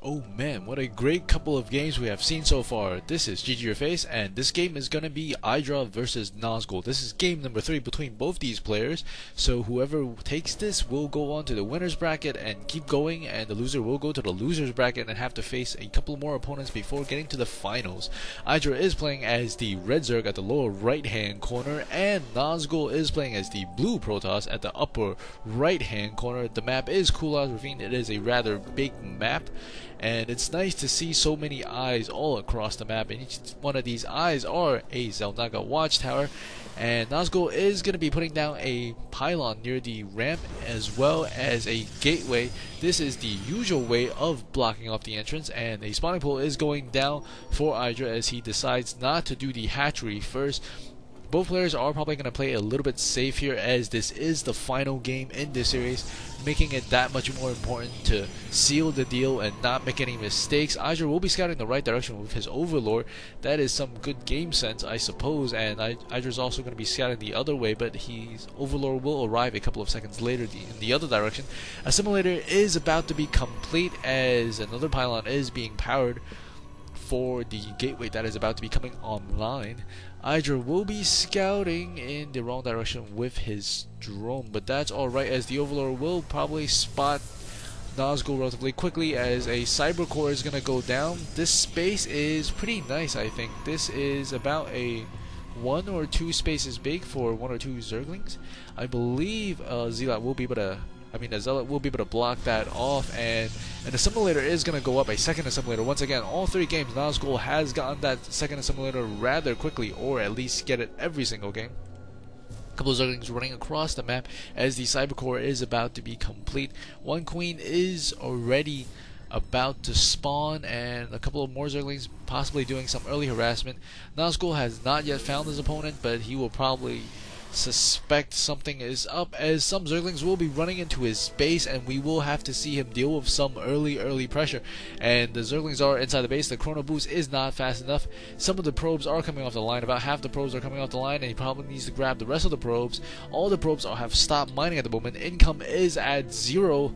Oh man, what a great couple of games we have seen so far. This is GG Your Face, and this game is going to be IdrA versus Nazgul. This is game number 3 between both these players, so whoever takes this will go on to the winner's bracket and keep going, and the loser will go to the loser's bracket and have to face a couple more opponents before getting to the finals. IdrA is playing as the red Zerg at the lower right hand corner, and Nazgul is playing as the blue Protoss at the upper right hand corner. The map is Kulas Ravine. It is a rather big map, and it's nice to see so many eyes all across the map, and each one of these eyes are a Zelnaga watchtower. And Nazgul is going to be putting down a pylon near the ramp as well as a gateway. This is the usual way of blocking off the entrance, and a spawning pool is going down for IdrA as he decides not to do the hatchery first. Both players are probably going to play a little bit safe here, as this is the final game in this series, making it that much more important to seal the deal and not make any mistakes. IdrA will be scouting the right direction with his Overlord. That is some good game sense, I suppose, and IdrA is also going to be scouting the other way, but his Overlord will arrive a couple of seconds later in the other direction. Assimilator is about to be complete as another pylon is being powered for the gateway that is about to be coming online. IdrA will be scouting in the wrong direction with his drone, but that's alright, as the Overlord will probably spot Nazgul relatively quickly as a cyber core is going to go down. This space is pretty nice, I think. This is about a 1 or 2 spaces big for 1 or 2 Zerglings. I believe Zealot will be able to the Zealot will be able to block that off, and an assimilator is going to go up, a second assimilator. Once again, all 3 games, Nazgul has gotten that second assimilator rather quickly, or at least get it every single game. A couple of Zerglings running across the map as the Cybercore is about to be complete. One Queen is already about to spawn, and a couple of more Zerglings possibly doing some early harassment. Nazgul has not yet found his opponent, but he will probably suspect something is up, as some Zerglings will be running into his base, and we will have to see him deal with some early pressure. And the Zerglings are inside the base. The chrono boost is not fast enough. Some of the probes are coming off the line. About half the probes are coming off the line, and he probably needs to grab the rest of the probes. All the probes have stopped mining at the moment. Income is at 0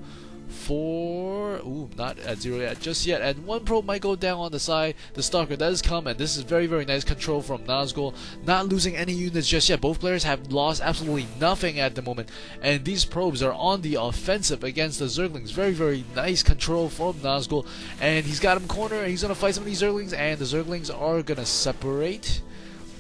for... not at 0 yet, just yet, and 1 probe might go down on the side. The Stalker does come, and this is very nice control from Nazgul, not losing any units just yet. Both players have lost absolutely nothing at the moment, and these probes are on the offensive against the Zerglings. Very nice control from Nazgul, and he's got him cornered, and he's going to fight some of these Zerglings, and the Zerglings are going to separate,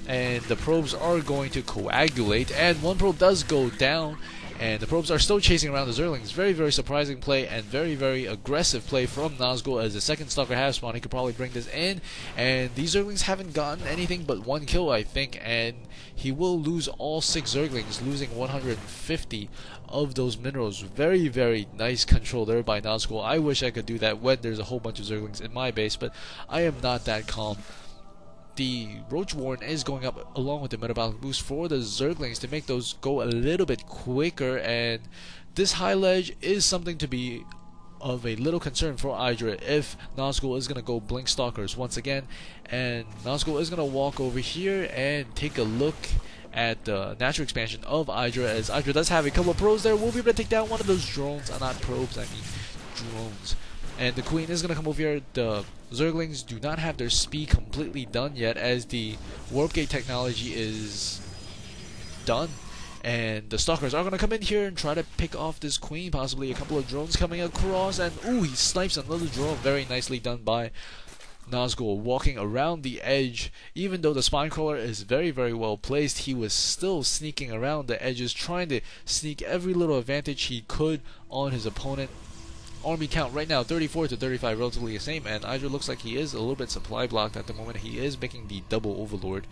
and the probes are going to coagulate, and 1 probe does go down. And the probes are still chasing around the Zerglings. Very surprising play, and very aggressive play from Nazgul, as the second Stalker has spawned. He could probably bring this in, and these Zerglings haven't gotten anything but 1 kill, I think, and he will lose all 6 Zerglings, losing 150 of those minerals. Very nice control there by Nazgul. I wish I could do that when there's a whole bunch of Zerglings in my base, but I am not that calm. The Roach Warren is going up along with the metabolic boost for the Zerglings to make those go a little bit quicker, and this high ledge is something to be of a little concern for IdrA if Nazgul is going to go blink Stalkers once again. And Nazgul is going to walk over here and take a look at the natural expansion of IdrA, as IdrA does have a couple of probes there. We'll be able to take down one of those drones, not probes, I mean drones. And the Queen is going to come over here. The Zerglings do not have their speed completely done yet, as the Warp Gate technology is done. And the Stalkers are going to come in here and try to pick off this Queen. Possibly a couple of drones coming across, and he snipes another drone. Very nicely done by Nazgul, walking around the edge. Even though the spine crawler is very well placed, he was still sneaking around the edges, trying to sneak every little advantage he could on his opponent. Army count right now 34 to 35, relatively the same, and IdrA looks like he is a little bit supply blocked at the moment. He is making the double Overlord,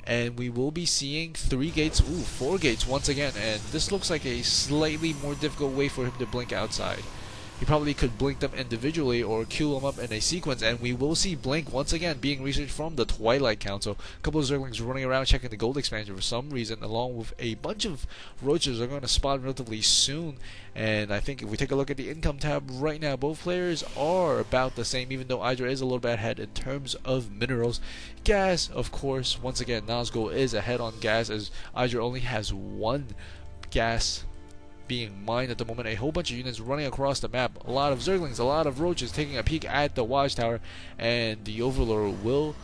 and we will be seeing 3 gates, 4 gates once again, and this looks like a slightly more difficult way for him to blink outside. He probably could blink them individually or queue them up in a sequence, and we will see blink once again being researched from the Twilight Council. A couple of Zerglings running around checking the gold expansion for some reason, along with a bunch of roaches are going to spawn relatively soon. And I think if we take a look at the income tab right now, both players are about the same, even though IdrA is a little bit ahead in terms of minerals. Gas, of course, once again, Nazgul is ahead on gas, as IdrA only has 1 gas being mined at the moment. A whole bunch of units running across the map. A lot of Zerglings, a lot of Roaches taking a peek at the watchtower, and the Overlord will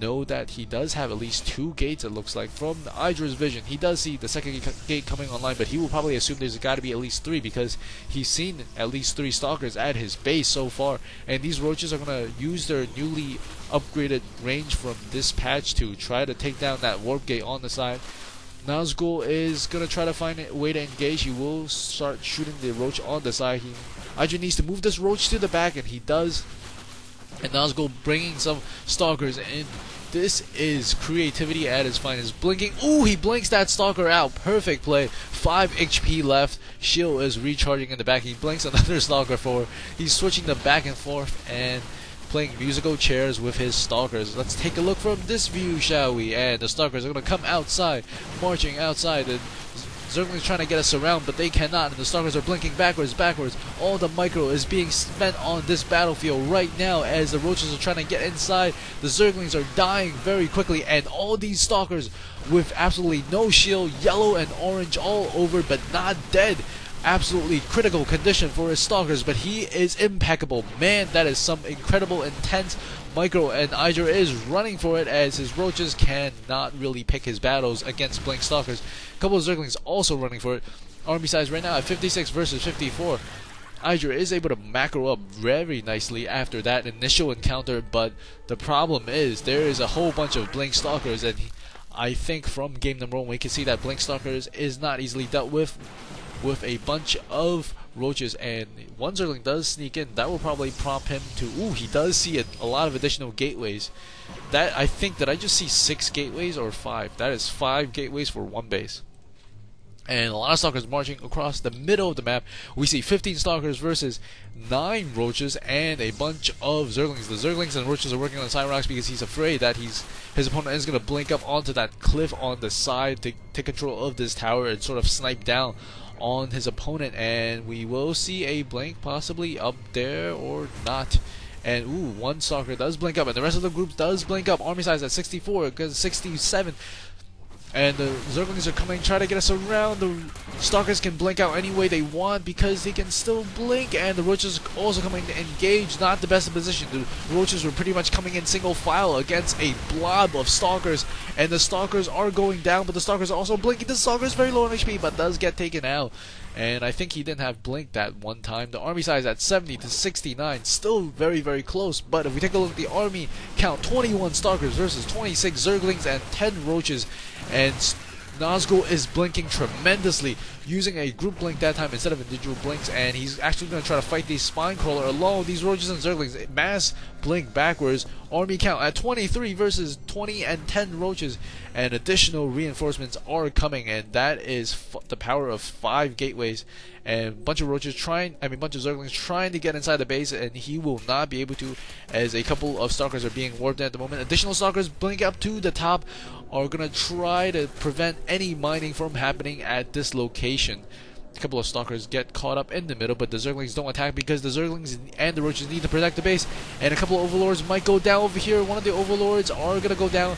know that he does have at least 2 gates, it looks like, from IdrA's vision. He does see the second gate coming online, but he will probably assume there's got to be at least 3 because he's seen at least 3 Stalkers at his base so far, and these Roaches are going to use their newly upgraded range from this patch to try to take down that warp gate on the side. Nazgul is going to try to find a way to engage. He will start shooting the Roach on the side. IdrA needs to move this Roach to the back, and he does. And Nazgul bringing some Stalkers in. This is creativity at its finest. Blinking. Ooh, he blinks that Stalker out. Perfect play. 5 HP left. Shield is recharging in the back. He blinks another Stalker forward. He's switching them back and forth and playing musical chairs with his Stalkers. Let's take a look from this view, shall we? And the Stalkers are going to come outside, marching outside. And Zerglings trying to get us around, but they cannot, and the Stalkers are blinking backwards. All the micro is being spent on this battlefield right now as the Roaches are trying to get inside. The Zerglings are dying very quickly, and all these Stalkers with absolutely no shield, yellow and orange all over, but not dead. Absolutely critical condition for his Stalkers, but he is impeccable. Man, that is some incredible, intense micro, and IdrA is running for it as his Roaches cannot really pick his battles against Blink Stalkers. A couple of Zerglings also running for it. Army size right now at 56 versus 54. IdrA is able to macro up very nicely after that initial encounter, but the problem is there is a whole bunch of Blink Stalkers, and I think from game number 1 we can see that Blink Stalkers is not easily dealt with a bunch of Roaches, and one Zergling does sneak in. That will probably prompt him to, ooh, he does see a lot of additional gateways. That, I think, did I just see 6 gateways or 5? That is 5 gateways for one base. And a lot of Stalkers marching across the middle of the map. We see 15 Stalkers versus 9 Roaches and a bunch of Zerglings. The Zerglings and Roaches are working on the side rocks because he's afraid that his opponent is going to blink up onto that cliff on the side to take control of this tower and sort of snipe down on his opponent, and we will see a blink possibly up there or not. And ooh, one Stalker does blink up, and the rest of the group does blink up. Army size at 64 because 67. And the Zerglings are coming, try to get us around. The Stalkers can blink out any way they want because they can still blink. And the Roaches also coming to engage. Not the best of position. The Roaches were pretty much coming in single file against a blob of Stalkers. And the Stalkers are going down, but the Stalkers are also blinking. The Stalker is very low on HP, but does get taken out. And I think he didn't have blink that one time. The army size at 70 to 69. Still very, very close. But if we take a look at the army count, 21 Stalkers versus 26 Zerglings and 10 Roaches. And Nazgul is blinking tremendously, using a group blink that time instead of individual blinks, and he's actually going to try to fight the Spine Crawler along with these Roaches and Zerglings. Mass blink backwards. Army count at 23 versus 20 and 10 Roaches, and additional reinforcements are coming, and that is the power of 5 gateways. And a bunch of Zerglings trying to get inside the base, and he will not be able to, as a couple of Stalkers are being warped at the moment. Additional Stalkers blink up to the top, are going to try to prevent any mining from happening at this location. A couple of Stalkers get caught up in the middle, but the Zerglings don't attack because the Zerglings and the Roaches need to protect the base. And a couple of Overlords might go down over here. One of the Overlords are going to go down.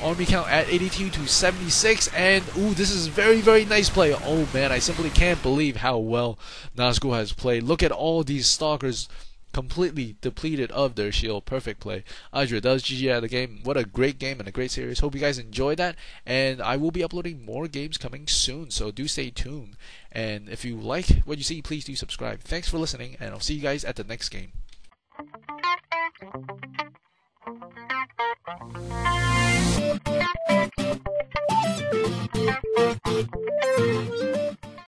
Army count at 82 to 76, and ooh, this is very, very nice play. Oh man, I simply can't believe how well Nazgul has played. Look at all these Stalkers completely depleted of their shield. Perfect play. IdrA does GG out of the game. What a great game and a great series. Hope you guys enjoyed that, and I will be uploading more games coming soon, so do stay tuned. And if you like what you see, please do subscribe. Thanks for listening, and I'll see you guys at the next game.